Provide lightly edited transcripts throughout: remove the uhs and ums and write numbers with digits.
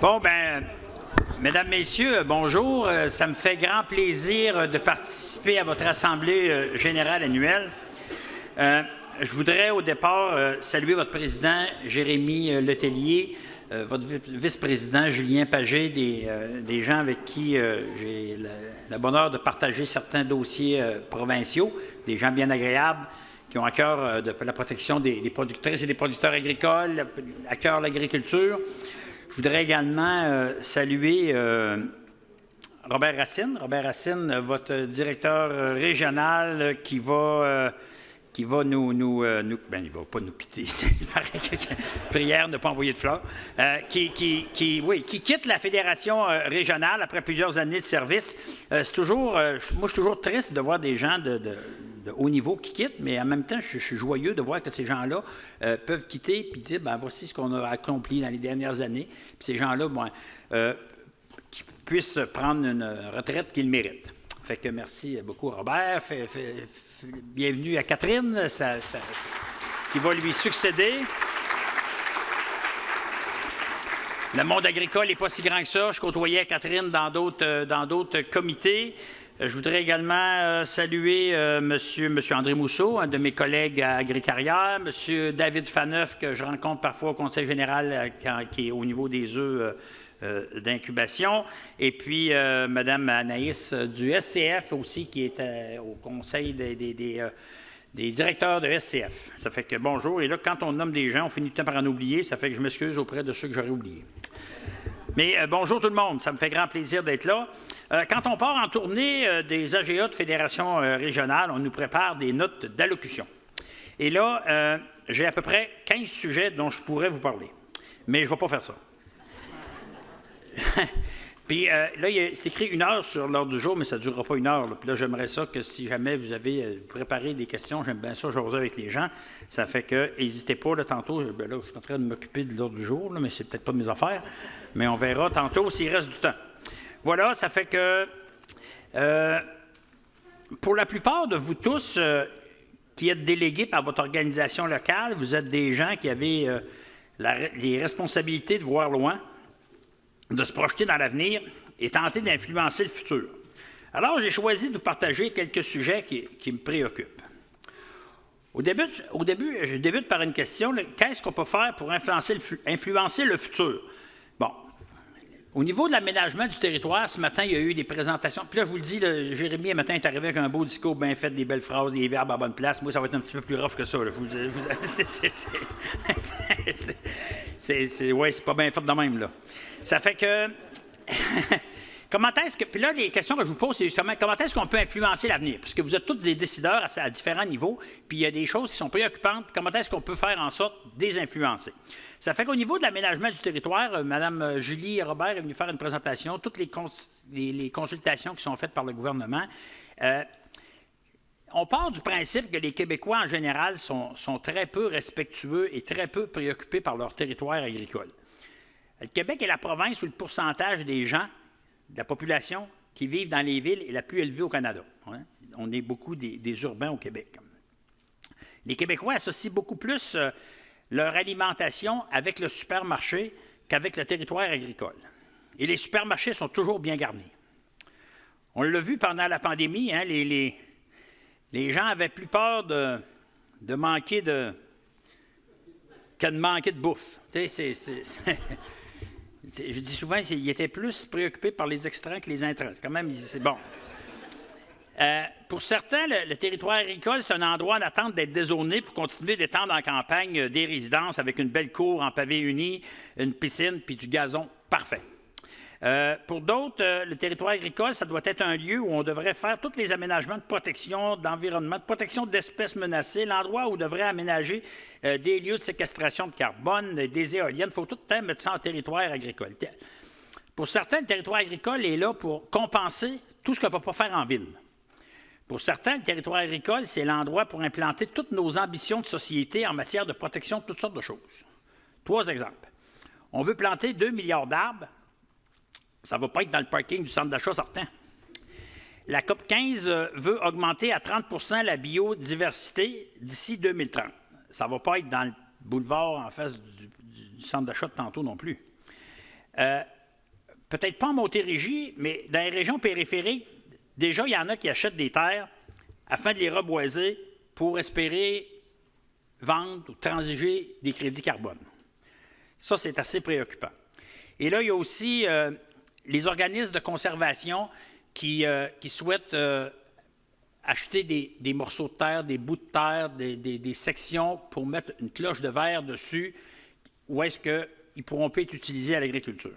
Bon, ben, mesdames, messieurs, bonjour. Ça me fait grand plaisir de participer à votre Assemblée générale annuelle. Je voudrais au départ saluer votre président Jérémy Letellier, votre vice-président Julien Pagé, des gens avec qui j'ai le bonheur de partager certains dossiers provinciaux, des gens bien agréables qui ont à cœur de la protection des productrices et des producteurs agricoles, à cœur l'agriculture. Je voudrais également saluer Robert Racine. Robert Racine, votre directeur régional qui va nous ben, il ne va pas nous quitter, prière de ne pas envoyer de fleurs, qui quitte la fédération régionale après plusieurs années de service. C'est toujours, moi je suis toujours triste de voir des gens de haut niveau qui quittent, mais en même temps, je suis joyeux de voir que ces gens-là peuvent quitter et dire, ben voici ce qu'on a accompli dans les dernières années. Puis ces gens-là, qui puissent prendre une retraite qu'ils méritent. Fait que merci beaucoup, Robert. Bienvenue à Catherine, qui va lui succéder. Le monde agricole n'est pas si grand que ça. Je côtoyais Catherine dans d'autres comités. Je voudrais également saluer M. André Mousseau, un de mes collègues à Agricarrière, M. David Faneuf, que je rencontre parfois au Conseil général, qui est au niveau des œufs d'incubation, et puis Mme Anaïs du SCF aussi, qui est au Conseil des directeurs de SCF. Ça fait que bonjour, et là, quand on nomme des gens, on finit tout le temps par en oublier, ça fait que je m'excuse auprès de ceux que j'aurais oubliés. Mais bonjour tout le monde, ça me fait grand plaisir d'être là. Quand on part en tournée des AGA de fédération régionale, on nous prépare des notes d'allocution. Et là, j'ai à peu près 15 sujets dont je pourrais vous parler. Mais je ne vais pas faire ça. Puis là, c'est écrit 1 heure sur l'ordre du jour, mais ça ne durera pas 1 heure. Là. Puis là, j'aimerais ça que si jamais vous avez préparé des questions, j'aime bien ça, jaser avec les gens. Ça fait que, n'hésitez pas, là, tantôt, là, je suis en train de m'occuper de l'ordre du jour, là, mais c'est peut-être pas de mes affaires. Mais on verra tantôt s'il reste du temps. Voilà, ça fait que, pour la plupart de vous tous qui êtes délégués par votre organisation locale, vous êtes des gens qui avez les responsabilités de voir loin, de se projeter dans l'avenir et tenter d'influencer le futur. Alors, j'ai choisi de vous partager quelques sujets qui me préoccupent. Au début, je débute par une question. Qu'est-ce qu'on peut faire pour influencer le futur? Bon, au niveau de l'aménagement du territoire, ce matin, il y a eu des présentations. Puis là, je vous le dis, Jérémy, un matin, est arrivé avec un beau discours bien fait, des belles phrases, des verbes à bonne place. Moi, ça va être un petit peu plus rough que ça. C'est pas bien fait de même, là. Ça fait que... Comment est-ce que... Puis là, les questions que je vous pose, c'est justement comment est-ce qu'on peut influencer l'avenir? Parce que vous êtes tous des décideurs à différents niveaux, puis il y a des choses qui sont préoccupantes. Comment est-ce qu'on peut faire en sorte de les influencer? Ça fait qu'au niveau de l'aménagement du territoire, Mme Julie Robert est venue faire une présentation, toutes les consultations qui sont faites par le gouvernement. On part du principe que les Québécois, en général, sont très peu respectueux et très peu préoccupés par leur territoire agricole. Le Québec est la province où le pourcentage des gens, de la population qui vivent dans les villes est la plus élevée au Canada. Hein? On est beaucoup des urbains au Québec. Les Québécois associent beaucoup plus leur alimentation avec le supermarché qu'avec le territoire agricole. Et les supermarchés sont toujours bien garnis. On l'a vu pendant la pandémie, hein, les gens avaient plus peur de manquer que de manquer de bouffe. Tu sais, je dis souvent qu'ils étaient plus préoccupés par les extrants que les intrants. C'est quand même, c'est bon. Pour certains, le territoire agricole, c'est un endroit en attente d'être dézoné pour continuer d'étendre en campagne des résidences avec une belle cour en pavé uni, une piscine puis du gazon parfait. Pour d'autres, le territoire agricole, ça doit être un lieu où on devrait faire tous les aménagements de protection d'environnement, de protection d'espèces menacées, l'endroit où on devrait aménager des lieux de séquestration de carbone, des éoliennes. Il faut tout le temps mettre ça en territoire agricole. Pour certains, le territoire agricole est là pour compenser tout ce qu'on ne peut pas faire en ville. Pour certains, le territoire agricole, c'est l'endroit pour implanter toutes nos ambitions de société en matière de protection de toutes sortes de choses. 3 exemples. On veut planter 2 milliards d'arbres. Ça ne va pas être dans le parking du centre d'achat certain. La COP 15 veut augmenter à 30 % la biodiversité d'ici 2030. Ça ne va pas être dans le boulevard en face du centre d'achat de tantôt non plus. peut-être pas en Montérégie, mais dans les régions périphériques, déjà, il y en a qui achètent des terres afin de les reboiser pour espérer vendre ou transiger des crédits carbone. Ça, c'est assez préoccupant. Et là, il y a aussi les organismes de conservation qui souhaitent acheter des morceaux de terre, des bouts de terre, des sections pour mettre une cloche de verre dessus, où est-ce qu'ils pourront pas être utilisés à l'agriculture.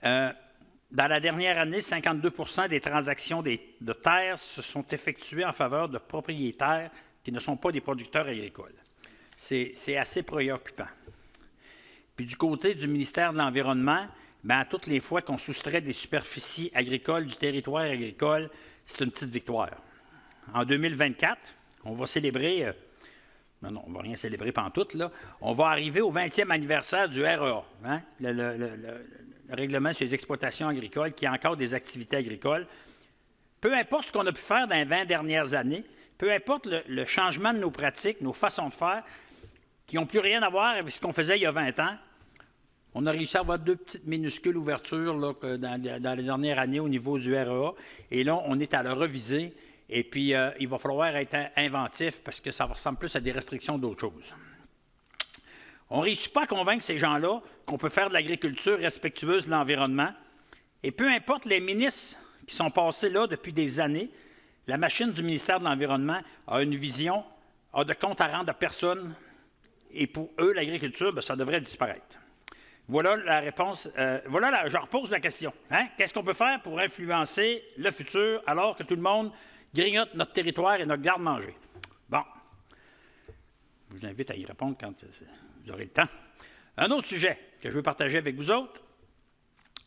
Dans la dernière année, 52 % des transactions de terre se sont effectuées en faveur de propriétaires qui ne sont pas des producteurs agricoles. C'est assez préoccupant. Puis du côté du ministère de l'Environnement, bien, toutes les fois qu'on soustrait des superficies agricoles du territoire agricole, c'est une petite victoire. En 2024, on va célébrer, non, on ne va rien célébrer pantoute, là, on va arriver au 20e anniversaire du REA, hein, le règlement sur les exploitations agricoles, qui a encore des activités agricoles. Peu importe ce qu'on a pu faire dans les 20 dernières années, peu importe le changement de nos pratiques, nos façons de faire, qui n'ont plus rien à voir avec ce qu'on faisait il y a 20 ans, on a réussi à avoir 2 petites minuscules ouvertures là, dans les dernières années au niveau du REA. Et là, on est à le reviser. Et puis, il va falloir être inventif parce que ça ressemble plus à des restrictions d'autres choses. On ne réussit pas à convaincre ces gens-là qu'on peut faire de l'agriculture respectueuse de l'environnement. Et peu importe les ministres qui sont passés là depuis des années, la machine du ministère de l'Environnement a une vision, a de compte à rendre à personne. Et pour eux, l'agriculture, bien, ça devrait disparaître. Voilà la réponse. Je repose la question. Hein? Qu'est-ce qu'on peut faire pour influencer le futur alors que tout le monde grignote notre territoire et notre garde-manger? Bon. Je vous invite à y répondre quand vous aurez le temps. Un autre sujet que je veux partager avec vous autres.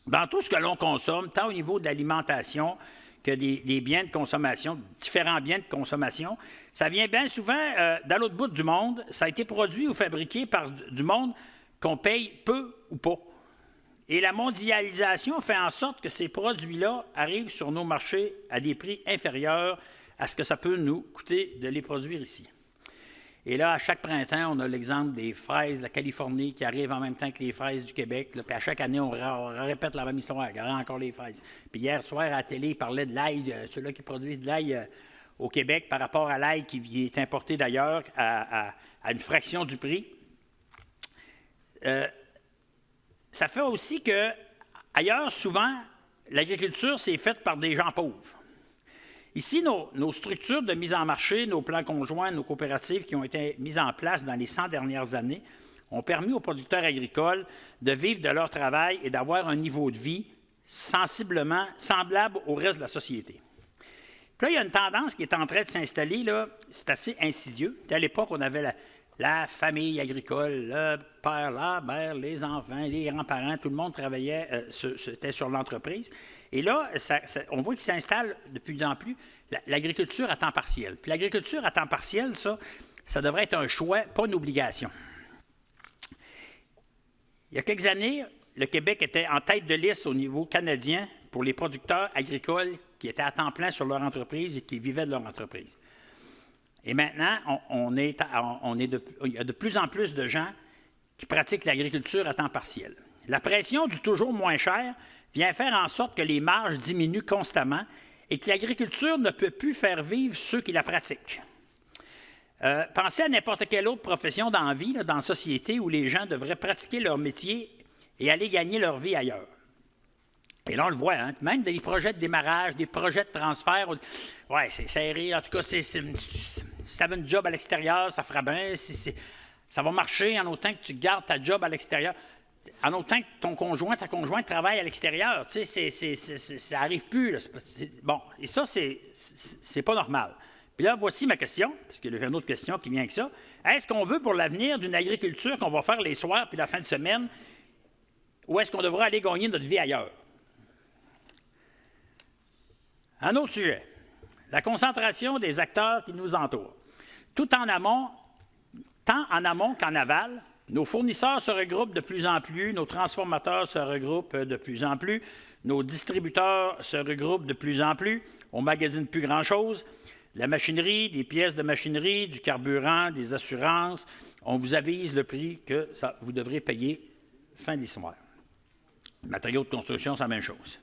Dans tout ce que l'on consomme, tant au niveau de l'alimentation que des biens de consommation, différents biens de consommation, ça vient bien souvent dans l'autre bout du monde. Ça a été produit ou fabriqué par du monde qu'on paye peu ou pas. Et la mondialisation fait en sorte que ces produits-là arrivent sur nos marchés à des prix inférieurs à ce que ça peut nous coûter de les produire ici. Et là, à chaque printemps, on a l'exemple des fraises de la Californie qui arrivent en même temps que les fraises du Québec. Là, puis à chaque année, on répète la même histoire. Regardez encore les fraises. Puis hier soir, à la télé, ils parlaient de l'ail, ceux-là qui produisent de l'ail au Québec par rapport à l'ail qui est importé d'ailleurs à une fraction du prix. Ça fait aussi que, ailleurs, souvent, l'agriculture, c'est faite par des gens pauvres. Ici, nos structures de mise en marché, nos plans conjoints, nos coopératives qui ont été mises en place dans les 100 dernières années ont permis aux producteurs agricoles de vivre de leur travail et d'avoir un niveau de vie sensiblement semblable au reste de la société. Puis là, il y a une tendance qui est en train de s'installer, là, c'est assez insidieux. À l'époque, on avait la famille agricole, le père, la mère, les enfants, les grands-parents, tout le monde travaillait, c'était sur l'entreprise. Et là, on voit qu'il s'installe de plus en plus l'agriculture à temps partiel. Puis l'agriculture à temps partiel, ça devrait être un choix, pas une obligation. Il y a quelques années, le Québec était en tête de liste au niveau canadien pour les producteurs agricoles qui étaient à temps plein sur leur entreprise et qui vivaient de leur entreprise. Et maintenant, il y a de plus en plus de gens qui pratiquent l'agriculture à temps partiel. La pression du toujours moins cher vient faire en sorte que les marges diminuent constamment et que l'agriculture ne peut plus faire vivre ceux qui la pratiquent. Pensez à n'importe quelle autre profession dans la vie, dans la société, où les gens devraient pratiquer leur métier et aller gagner leur vie ailleurs. Et là, on le voit, hein, même des projets de démarrage, des projets de transfert. Ouais, c'est serré. En tout cas, si tu avais une job à l'extérieur, ça fera bien. Ça va marcher en autant que tu gardes ta job à l'extérieur. En autant que ton conjoint, ta conjointe travaille à l'extérieur. Tu sais, ça n'arrive plus. Là. Bon, et ça, c'est pas normal. Puis là, voici ma question, parce que j'ai une autre question qui vient avec ça. Est-ce qu'on veut pour l'avenir d'une agriculture qu'on va faire les soirs puis la fin de semaine, ou est-ce qu'on devra aller gagner notre vie ailleurs? Un autre sujet, la concentration des acteurs qui nous entourent. Tant en amont qu'en aval, nos fournisseurs se regroupent de plus en plus, nos transformateurs se regroupent de plus en plus, nos distributeurs se regroupent de plus en plus, on ne magasine plus grand-chose. La machinerie, des pièces de machinerie, du carburant, des assurances, on vous avise le prix que vous devrez payer fin d'histoire. Matériaux de construction, c'est la même chose.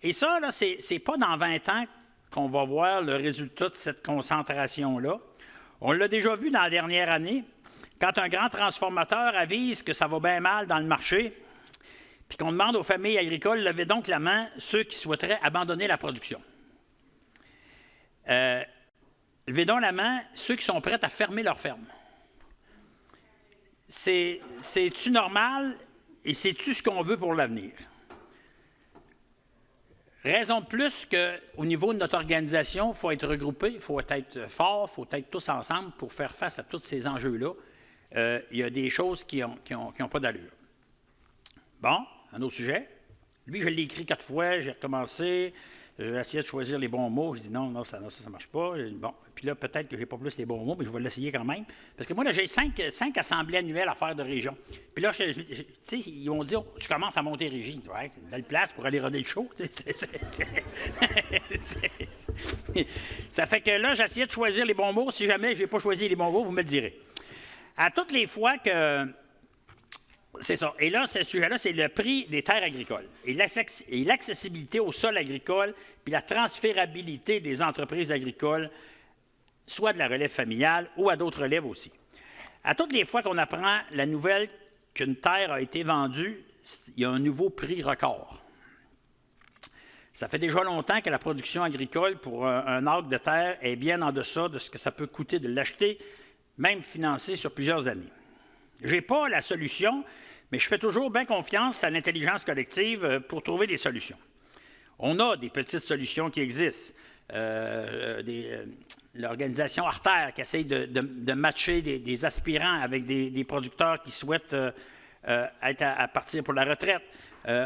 Et ça, là, c'est pas dans 20 ans qu'on va voir le résultat de cette concentration-là. On l'a déjà vu dans la dernière année, quand un grand transformateur avise que ça va bien mal dans le marché, puis qu'on demande aux familles agricoles, levez donc la main ceux qui souhaiteraient abandonner la production. Levez donc la main ceux qui sont prêts à fermer leur ferme. C'est-tu normal et c'est-tu ce qu'on veut pour l'avenir? Raison de plus qu'au niveau de notre organisation, il faut être regroupé, il faut être fort, il faut être tous ensemble pour faire face à tous ces enjeux-là. Il y a des choses qui n'ont pas d'allure. Bon, un autre sujet. Lui, je l'ai écrit 4 fois, j'ai recommencé, j'ai essayé de choisir les bons mots. Je dis non, ça ne marche pas. Bon, puis là, peut-être que je n'ai pas plus les bons mots, mais je vais l'essayer quand même. Parce que moi, là, j'ai 5 assemblées annuelles à faire de région. Puis là, tu sais, ils vont dire, tu commences à Montérégie. Ouais, c'est une belle place pour aller roder le show. Ça fait que là, j'essayais de choisir les bons mots. Si jamais je n'ai pas choisi les bons mots, vous me le direz. À toutes les fois que... C'est ça. Et là, ce sujet-là, c'est le prix des terres agricoles et l'accessibilité au sol agricole, puis la transférabilité des entreprises agricoles, soit de la relève familiale ou à d'autres relèves aussi. À toutes les fois qu'on apprend la nouvelle qu'une terre a été vendue, il y a un nouveau prix record. Ça fait déjà longtemps que la production agricole pour un acre de terre est bien en deçà de ce que ça peut coûter de l'acheter, même financé sur plusieurs années. Je n'ai pas la solution, mais je fais toujours bien confiance à l'intelligence collective pour trouver des solutions. On a des petites solutions qui existent. L'organisation Artère qui essaye de matcher des aspirants avec des producteurs qui souhaitent être à partir pour la retraite.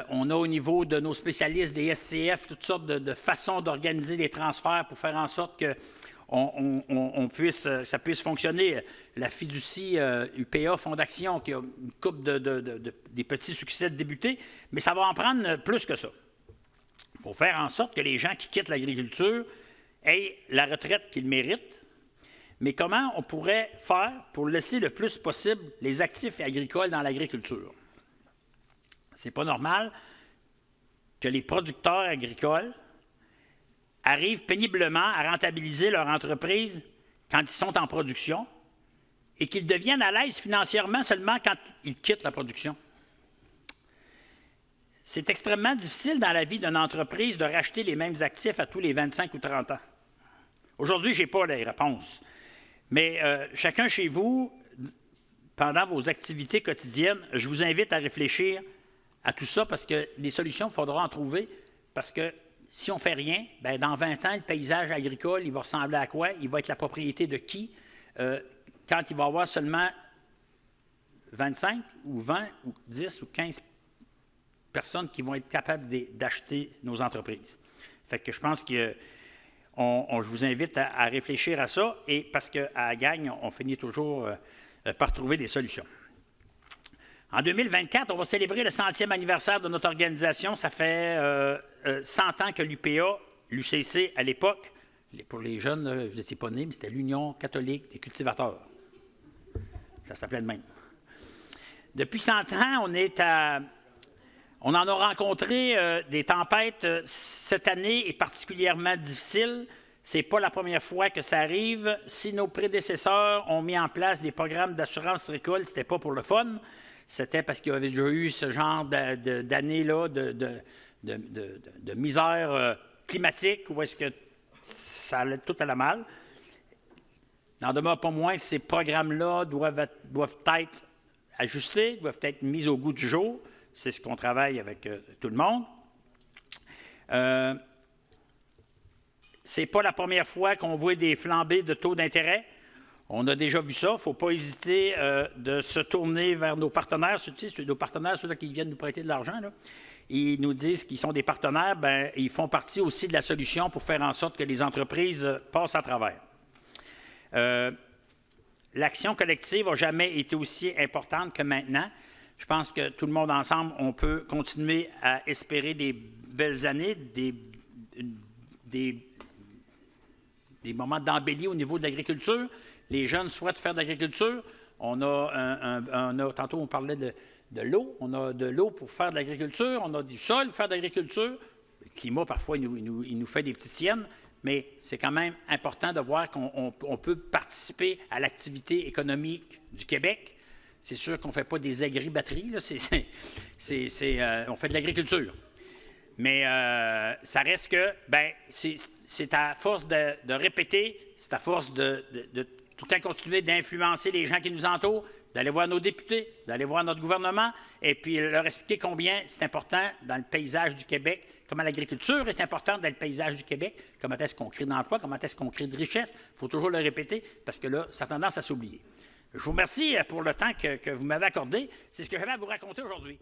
On a au niveau de nos spécialistes des SCF toutes sortes de façons d'organiser des transferts pour faire en sorte que ça puisse fonctionner. La fiducie UPA Fonds d'Action, qui a une couple des petits succès de débuter, mais ça va en prendre plus que ça. Il faut faire en sorte que les gens qui quittent l'agriculture aient la retraite qu'ils méritent. Mais comment on pourrait faire pour laisser le plus possible les actifs agricoles dans l'agriculture? C'est pas normal que les producteurs agricoles arrivent péniblement à rentabiliser leur entreprise quand ils sont en production et qu'ils deviennent à l'aise financièrement seulement quand ils quittent la production. C'est extrêmement difficile dans la vie d'une entreprise de racheter les mêmes actifs à tous les 25 ou 30 ans. Aujourd'hui, je n'ai pas les réponses. Mais chacun chez vous, pendant vos activités quotidiennes, je vous invite à réfléchir à tout ça parce que des solutions, il faudra en trouver parce que si on ne fait rien, bien, dans 20 ans, le paysage agricole, il va ressembler à quoi? Il va être la propriété de qui? Quand il va y avoir seulement 25 ou 20 ou 10 ou 15 personnes qui vont être capables d'acheter nos entreprises. Fait que je pense que je vous invite à réfléchir à ça, et parce qu'à la gang, on finit toujours par trouver des solutions. En 2024, on va célébrer le 100e anniversaire de notre organisation. Ça fait 100 ans que l'UPA, l'UCC à l'époque, pour les jeunes, vous n'étiez pas nés, mais c'était l'Union catholique des cultivateurs. Ça s'appelait de même. Depuis 100 ans, on en a rencontré des tempêtes. Cette année est particulièrement difficile. Ce n'est pas la première fois que ça arrive. Si nos prédécesseurs ont mis en place des programmes d'assurance récolte, ce n'était pas pour le fun. C'était parce qu'il y avait déjà eu ce genre d'années-là de misère climatique où est-ce que ça allait tout à la mal. N'en demeure pas moins que ces programmes-là doivent être ajustés, doivent être mis au goût du jour. C'est ce qu'on travaille avec tout le monde. Ce n'est pas la première fois qu'on voit des flambées de taux d'intérêt. On a déjà vu ça. Il ne faut pas hésiter de se tourner vers nos partenaires. Nos partenaires, ceux qui viennent nous prêter de l'argent, là, ils nous disent qu'ils sont des partenaires. Bien, ils font partie aussi de la solution pour faire en sorte que les entreprises passent à travers. L'action collective n'a jamais été aussi importante que maintenant. Je pense que tout le monde ensemble, on peut continuer à espérer des belles années, des moments d'embellie au niveau de l'agriculture. Les jeunes souhaitent faire de l'agriculture. Tantôt, on parlait de l'eau, on a de l'eau pour faire de l'agriculture, on a du sol pour faire de l'agriculture. Le climat, parfois, il nous fait des petites siennes, mais c'est quand même important de voir qu'on peut participer à l'activité économique du Québec. C'est sûr qu'on ne fait pas des agri-batteries, là, on fait de l'agriculture. Mais ça reste que, bien, c'est à force de répéter, c'est à force de tout le temps continuer d'influencer les gens qui nous entourent, d'aller voir nos députés, d'aller voir notre gouvernement, et puis leur expliquer combien c'est important dans le paysage du Québec, comment l'agriculture est importante dans le paysage du Québec, comment est-ce qu'on crée d'emplois, comment est-ce qu'on crée de richesse. Il faut toujours le répéter, parce que là, ça a tendance à s'oublier. Je vous remercie pour le temps que vous m'avez accordé. C'est ce que j'avais à vous raconter aujourd'hui.